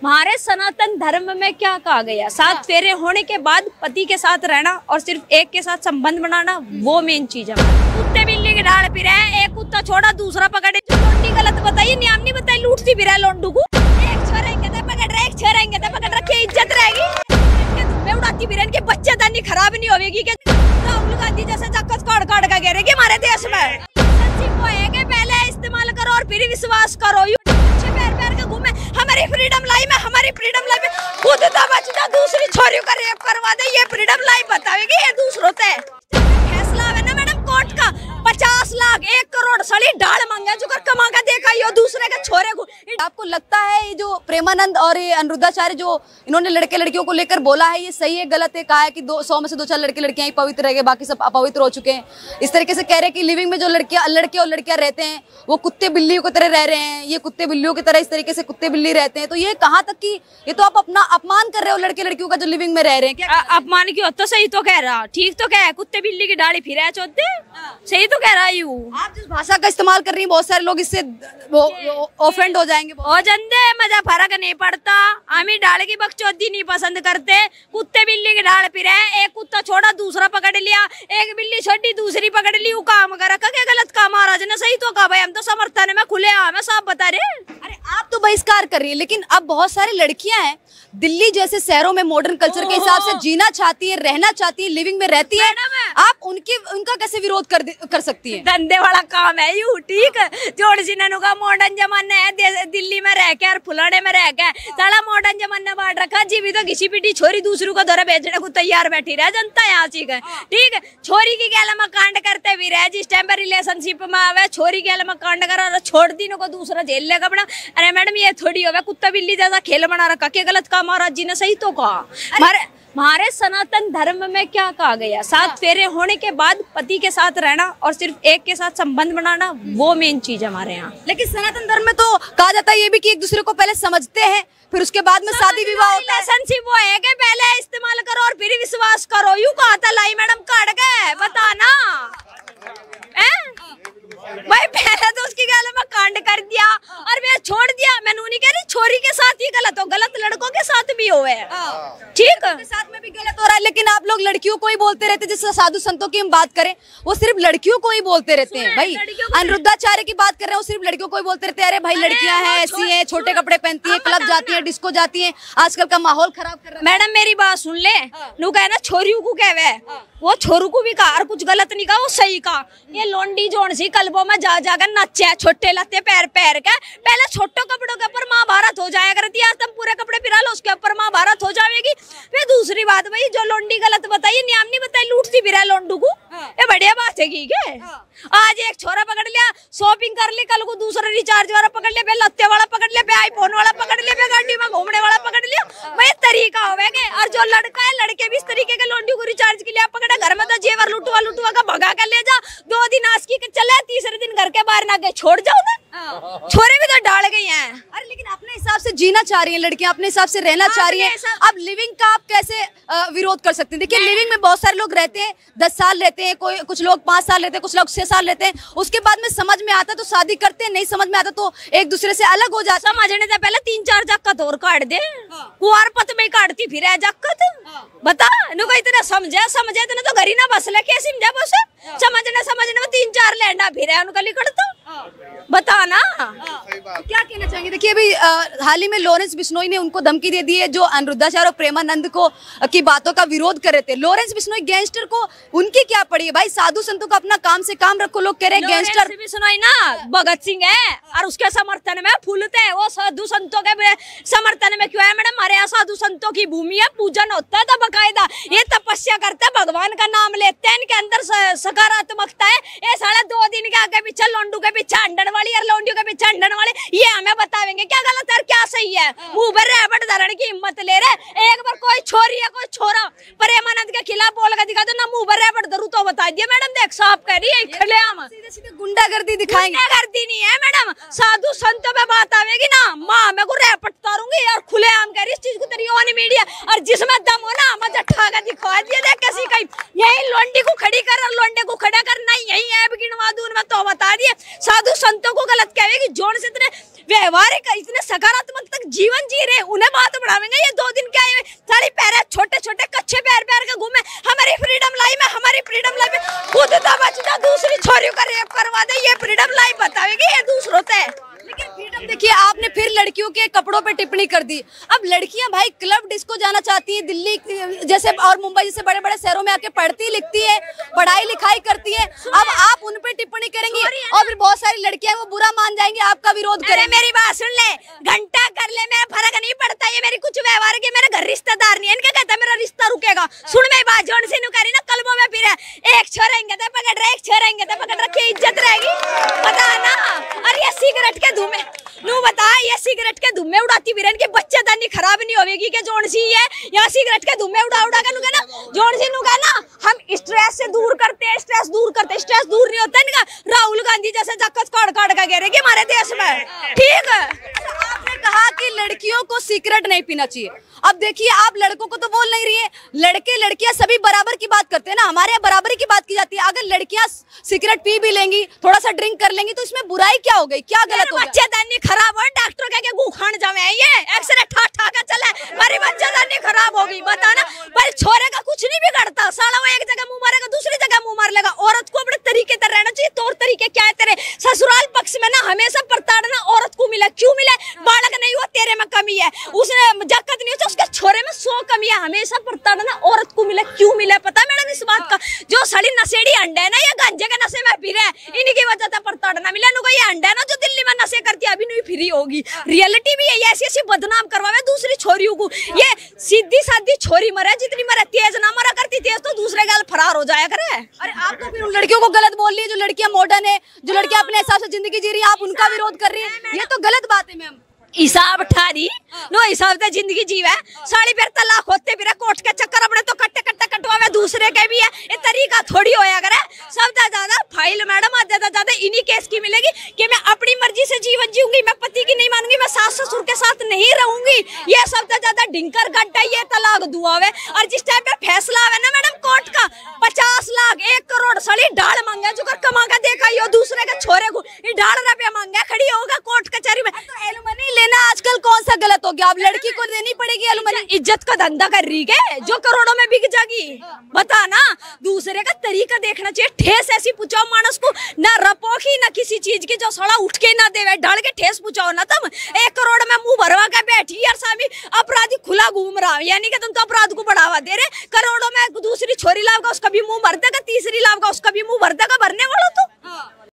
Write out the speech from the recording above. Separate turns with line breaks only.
हमारे सनातन धर्म में क्या कहा गया, 7 फेरे होने के बाद पति के साथ रहना और सिर्फ एक के साथ संबंध बनाना, वो मेन चीज है। कुत्ते बिल्ली की डाल पी रहे हैं, एक कुत्ता छोड़ा दूसरा पकड़े। लोंडी गलत बताइए, नियम नहीं बताइए, लूटती भी रहा लोंडू को। एक छोरेंगे तो पकड़ रहे, एक छोरेंगे तो पकड़ रखे, इज्जत रहेगी। उड़ाती भी रहे, बच्चे दानी खराब नहीं होगी। राहुल गांधी जैसे चक्कर काट काट का कह रहे कि हमारे देश में पहले इस्तेमाल करो और फिर विश्वास करो। पैर पैर के घूमे, हमारी फ्रीडम लाई में, हमारी फ्रीडम लाई में खुद बचना, दूसरी छोरियों का रेप करवा दे, ये फ्रीडम लाई बतावेगी ये दूसरों से। फैसला है ना मैडम कोर्ट का, 50 लाख 1 करोड़ सड़ी डाल मांगे जो कर कमा का देखा यो दूसरे के छोरे को।
आपको लगता है ये जो प्रेमानंद और ये अनिरुद्धाचार्य जो इन्होंने लड़के लड़कियों को लेकर बोला है, ये सही है गलत है? कहा है कि 100 में से 2-4 लड़के लड़कियां ही पवित्र रह गए, बाकी सब अपवित्र हो चुके हैं। इस तरीके से कह रहे हैं कि लिविंग में जो लड़के और लड़कियां रहते हैं वो कुत्ते बिल्लियों की तरह रह रहे हैं, ये कुत्ते बिल्लियों की तरह इस तरीके से कुत्ते बिल्ली रहते हैं। तो ये कहाँ तक कि ये तो आप अपना अपमान कर रहे हो लड़के लड़कियों का जो लिविंग में रह रहे हैं। क्या
अपमान क्यों? तो सही तो कह रहा, ठीक तो कह, कुत्ते बिल्ली की दाढ़ी फिर चौथे, सही तो कह रहा हूँ।
आप जिस भाषा का इस्तेमाल कर रही हैं बहुत सारे लोग इससे ऑफेंड हो जाएंगे।
हो जंदे मजा फर्क नहीं पड़ता, हम डाल की बकचोदी नहीं पसंद करते। कुत्ते बिल्ली की डाल पी रहे, एक कुत्ता छोड़ा दूसरा पकड़ लिया, एक बिल्ली छोड़ी दूसरी पकड़ ली, वो काम करा क्या गलत काम? महाराज ने सही तो कहा भाई, हम तो समर्थन में खुले आम साफ बता रहे।
अरे आप तो बहिष्कार कर रही है, लेकिन अब बहुत सारी लड़कियां हैं दिल्ली जैसे शहरों में मॉडर्न कल्चर के हिसाब से जीना चाहती है, रहना चाहती है, लिविंग में रहती है। आप उनका कैसे विरोध कर सकती है?
धंधे वाला काम है यू, ठीक। जोड़ जिन्होंने का मॉडर्न जमाना है, दिल्ली में रह के और फुलाने में रह के सारा मॉडर्न जमाना बांट रखा। जी भी तो घिसी पिटी छोरी दूसरों को दौरा भेजने को तैयार बैठी रह जनता यहाँ चीज है, ठीक। छोरी की गैल में कांड करते भी रहे, जिस टाइम पर रिलेशनशिप में आवे छोरी गैल में कांड करा छोड़ दी को दूसरा झेल लेगा बना। अरे मैडम ये थोड़ी हो कुत्ता बिल्ली जैसा खेल बना रखा, क्या गलत कहा? महाराज जी ने सही तो कहा। हमारे सनातन धर्म में क्या कहा गया, 7 फेरे होने के बाद पति के साथ रहना और सिर्फ एक के साथ संबंध बनाना, वो मेन चीज है हमारे यहाँ।
लेकिन सनातन धर्म में तो कहा जाता है ये भी कि एक दूसरे को पहले समझते हैं, फिर उसके बाद में शादी विवाह होता है।
रिलेशनशिप वो है कि पहले इस्तेमाल करो और फिर विश्वास करो, यूं कहा था लाई मैडम काट गए बताना भाई। पहले तो उसकी गैल में कांड कर दिया और वे छोड़ दिया। मैं नहीं कह रही छोरी के साथ ही गलत हो, गलत लड़कों के साथ भी हुए, ठीक है,
साथ में भी गलत हो रहा है। लेकिन आप लोग लड़कियों को ही बोलते रहते, जैसे साधु संतों की हम बात करें वो सिर्फ लड़कियों को ही बोलते रहते हैं। भाई अनिरुद्धाचार्य की बात कर रहे हैं, वो सिर्फ लड़कियों को ही बोलते रहते हैं। अरे भाई लड़कियां हैं ऐसी हैं, छोटे कपड़े पहनती है, क्लब जाती है, डिस्को जाती है, आजकल का माहौल खराब कर रहा है।
मैडम मेरी बात सुन ले, नू कहे ना छोरियों को कहवे, वो छोरू को भी कहा और कुछ गलत नहीं कहा, वो सही कहा। ये लोंडी जोन सी कल्बों में जा जाकर नचे, छोटे लत्ते पैर पैर के, पहले छोटे कपड़ों के ऊपर महाभारत हो जाया करती है, आज तुम पूरे कपड़े पिरा लो उसके ऊपर महाभारत हो जाएगी। फिर दूसरी बात भाई जो लोंडी गलत बताइए, नियम नहीं बताई, लूटती भी रहा लोंडू को, ये बढ़िया बात है की के? आज एक छोरा पकड़ लिया, शॉपिंग कर ली, कल को दूसरा रिचार्ज वाला पकड़ लिया, लत्ते वाला पकड़ लिया, आईफोन वाला पकड़ लिया, गाड़ी में घूमने वाला पकड़ लिया, वही तरीका होगा। और जो लड़का है लड़के भी इस तरीके के लोंडी को रिचार्ज के लिए पकड़ा, घर में तो जेवर लुटुआ का भगा कर ले जा, 2 दिन आस्की के चले, तीसरे दिन घर के बाहर ना गए, छोड़ जाओ ना। छोरे भी तो डाल गई हैं।
अरे लेकिन अपने हिसाब से जीना चाह रही हैं लड़कियां, अपने हिसाब से रहना चाह रही हैं। अब लिविंग का आप कैसे विरोध कर सकते हैं? देखिए लिविंग में बहुत सारे लोग रहते हैं, 10 साल रहते हैं, कुछ लोग 5 साल रहते हैं, कुछ लोग 6 साल रहते हैं, उसके बाद में समझ में आता तो शादी करते हैं, नहीं समझ में आता तो एक दूसरे से अलग हो जाते।
समझने से पहले 3-4 जक्कत और काट दे, कुआर पत में काटती फिर है जक्कत, बता नुका इतना समझे इतना तो घर ही ना बस ले, क्या समझा बस समझने में 3-4 लैंडा फिर है उनका लिखड़ तो बताना।
क्या कहना चाहेंगे? देखिए अभी हाल ही में लॉरेंस बिश्नोई ने उनको धमकी दे दी है, जो अनिरुद्धाचार्य और प्रेमानंद को की बातों का विरोध कर रहे थे। लॉरेंस बिश्नोई गैंगस्टर को उनकी क्या पड़ी है? भाई साधु संतों को अपना काम से काम रखो, लोग कह रहे हैं गैंगस्टर
बिश्नोई ना भगत सिंह है और उसके समर्थन में फूलते हैं, वो साधु संतों के समर्थन में क्यों है? मैडम हमारे यहाँ साधु संतों की भूमि है, पूजन होता है, बकायदा ये तपस्या करते हैं, भगवान का नाम लेते हैं, इनके अंदर सकारात्मकता है। ये साढ़े 2 दिन के आगे पीछे लोंडू के पीछे अंडन वाली और लोंडियों के पीछे अंडन वाले, ये हमें बतावेंगे क्या गलत है और क्या सही है। मुंह पर रैबट धरण की हिम्मत ले रहे, एक बार कोई छोरी है कोई छोरा प्रेमानंद के खिलाफ बोल कर दिखा दो ना, मुंह पर रैबट धरू तो बता दिया। मैडम देख साफ कह रही है, खुलेआम
सीधे गुंडागर्दी दिखाएंगे।
गुंडागर्दी नहीं है मैडम, साधु संतों पे बात आवेगी ना, माँ मैं को रैबट तारूंगी और खुलेआम कह रही इस चीज को तेरी ऑन मीडिया, और जिसमें दम हो ना मैं जट्ठा का दिखा दिया देख कैसी कहीं, यही लोंडी को खड़ी कर और लोंडे को खड़ा कर, नहीं यही ऐप गिनवा दूं मैं तो बता दिए। साधु संतों को गलत कहेगी, जोड़ से इतने व्यवहारिक इतने सकारात्मक तक जीवन जी रहे, उन्हें बनावेंगे। ये 2 दिन के आए साड़ी पैर छोटे छोटे कच्चे पैर के घूमे, हमारी फ्रीडम लाइफ में, हमारी फ्रीडम लाइफ में खुद बचता दूसरी छोरियों का रेप करवा दे, ये फ्रीडम लाइफ बतावेगी ये दूसरों से।
लेकिन फ्रीडम देखिए, आपने फिर लड़कियों के कपड़ों पे टिप्पणी कर दी। अब लड़कियां भाई क्लब डिस्को जाना चाहती हैं, दिल्ली जैसे और मुंबई जैसे बड़े बड़े शहरों में आके पढ़ती लिखती है, पढ़ाई लिखाई करती है। अब आप उन पे टिप्पणी करेंगी और फिर बहुत सारी लड़कियां वो बुरा मान जाएंगी, आपका विरोध करें।
मेरी बात सुन ले, घंटा कर ले, मेरा फर्क नहीं पड़ता। ये मेरी कुछ व्यवहार के, मेरे घर रिश्तेदार नहीं है, इनका कहता मेरा रिश्ता रुकेगा। सुन मेरी बात, जोन से नु करी ना कलमों में फिर एक छोरा इंगे तो पकड़ रहा, एक छोरा इंगे तो पकड़ रखी, इज्जत रहेगी पता ना। और ये सिगरेट के धुएं नू बता, ये सिगरेट के धुएं उड़ाती भी के बच्चे दानी खराब नहीं होगी के जोन सी है। यहाँ सिगरेट के धुएं उड़ा उड़ा के नु ना जोन सी नु ना हम स्ट्रेस से दूर करते हैं, स्ट्रेस दूर करते हैं। स्ट्रेस दूर नहीं होता इनका, राहुल गांधी जैसे जक्कस काट काट के गिरेगी हमारे देश में, ठीक है।
आपने कहा कि लड़कियों को सिगरेट नहीं पीना चाहिए। अब देखिए, आप लड़कों को तो बोल नहीं रही है, लड़के लड़कियां सभी बराबर की बात करते हैं ना, हमारे यहाँ बराबरी की बात की जाती है। अगर लड़कियां सिगरेट पी भी लेंगी, थोड़ा सा ड्रिंक कर लेंगी, तो इसमें बुराई क्या हो गई, क्या गलत हो गया?
बच्चेदानी खराब हो, डॉक्टर कह के गू खान जावे, ये एक्सरे ठा ठा के चले, हमारी बच्चेदानी खराब होगी बता ना। पर छोरे का कुछ नहीं बिगड़ता, साला वो एक जगह मुंह मारेगा दूसरी जगह मुंह मार लेगा। औरत को अपने तरीके से रहना चाहिए। तौर तरीके क्या है तेरे? ससुराल पक्ष में ना हमेशा प्रताड़ना औरत को मिला, क्यों मिला? बालक नहीं हुआ तेरे में कमी है, उसने जक्कत नहीं हुआ उसके छोरे में 100 कमी है। हमेशा प्रताड़ना औरत को मिला, क्यों मिला पता मैडम इस बात का? जो सड़ी नशेड़ी अंडे है ना, ये गांजे के नशे में फिर है, इनकी वजह से प्रताड़ना मिला। नु ये अंडा ना जो दिल्ली में नशे करती है, अभी नहीं फ्री होगी। रियलिटी भी है, ऐसी ऐसी बदनाम करवावे दूसरी छोरियों को। ये सीधी सादी छोरी मरे, जितनी मरे तेज ना मरा करती, तेज तो दूसरे गाल फरार हो जाया करे।
अरे आप तो फिर उन लड़कियों को गलत बोल रही है, जो लड़कियां मॉडर्न है, जो लड़कियां अपने हिसाब से जिंदगी जी रही है, आप उनका विरोध कर रही है, ये तो गलत बात है मैम।
हिसाब ठारी नो हिसाब से जिंदगी जीवे, साड़ी फिर तलाक होते फिर कोर्ट के चक्कर अपने तो कट्टे कट्टे कटवावे दूसरे के भी है। ये तरीका थोड़ी होया करे। सबसे ज्यादा फाइल मैडम ज्यादा इन्हीं केस की मिलेगी कि मैं अपनी मर्जी से जीवन जीऊंगी, मैं पति की नहीं मानूंगी, मैं सास ससुर के साथ नहीं रहूंगी। ये सबसे ज्यादा ढिंकर गड्ढा ये तलाक दुआवे। और जिस टाइम पे फैसला आवे ना मैडम कोर्ट का, 50 लाख 1 करोड़ साड़ी ढाल मांगे, जो कमा का देखा यो दूसरे के छोरे को ढाल रुपया मांगे, खड़ी होगा कोर्ट कचहरी में।
तो एलुमनी लेना आजकल कौन सा गलत हो गया? अब लड़की को देनी पड़ेगी एलुमनी?
इज्जत का धंधा कर रही है जो करोड़ों में बिक जाएगी बता ना। दूसरे का तरीका देखना चाहिए। ठेस ऐसी पूछाओ मानस को, ना रपोखी ना किसी चीज की जो सड़ा उठ के ना देवे, डाल के ठेस पूछाओ ना। तुम 1 करोड़ में मुंह भरवा के बैठी यार सामी, अपराधी खुला घूम रहा, यानी कि तुम तो अपराध को बढ़ावा दे रहे। करोड़ों में दूसरी छोरी लाभ का उसका भी मुंह भर देगा, तीसरी लाभ का उसका भी मुंह भर देगा, भरने वाला तो